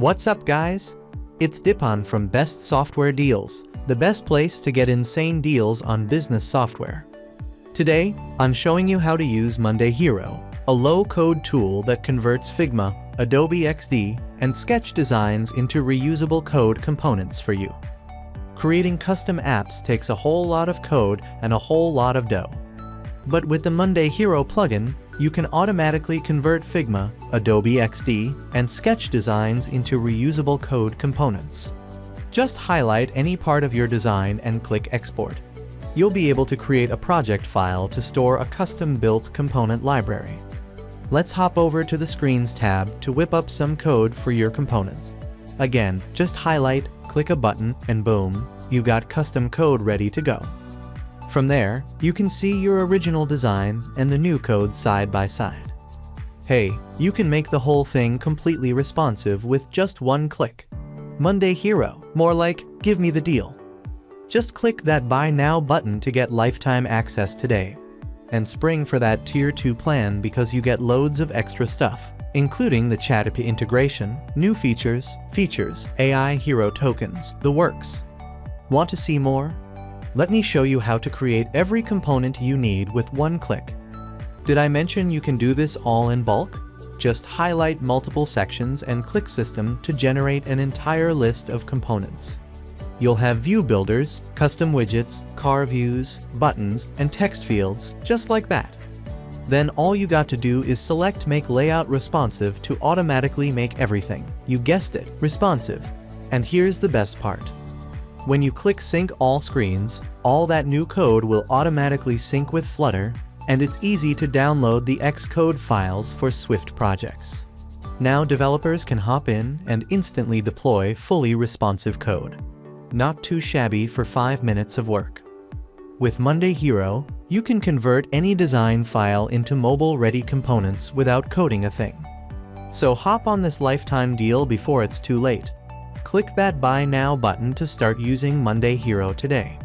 What's up guys? It's Dipan from Best Software Deals, the best place to get insane deals on business software. Today, I'm showing you how to use Monday Hero, a low-code tool that converts Figma, Adobe XD, and Sketch designs into reusable code components for you. Creating custom apps takes a whole lot of code and a whole lot of dough. But with the Monday Hero plugin, you can automatically convert Figma, Adobe XD, and Sketch designs into reusable code components. Just highlight any part of your design and click Export. You'll be able to create a project file to store a custom-built component library. Let's hop over to the Screens tab to whip up some code for your components. Again, just highlight, click a button, and boom, you've got custom code ready to go. From there, you can see your original design and the new code side by side. Hey, you can make the whole thing completely responsive with just one click. Monday Hero, more like, give me the deal. Just click that Buy Now button to get lifetime access today. And spring for that Tier 2 plan because you get loads of extra stuff, including the Chat API integration, new features, AI Hero tokens, the works. Want to see more? Let me show you how to create every component you need with one click. Did I mention you can do this all in bulk? Just highlight multiple sections and click System to generate an entire list of components. You'll have view builders, custom widgets, car views, buttons, and text fields, just like that. Then all you got to do is select Make Layout Responsive to automatically make everything, you guessed it, responsive. And here's the best part. When you click Sync All Screens, all that new code will automatically sync with Flutter, and it's easy to download the Xcode files for Swift projects. Now developers can hop in and instantly deploy fully responsive code. Not too shabby for 5 minutes of work. With Monday Hero, you can convert any design file into mobile-ready components without coding a thing. So hop on this lifetime deal before it's too late. Click that Buy Now button to start using Monday Hero today.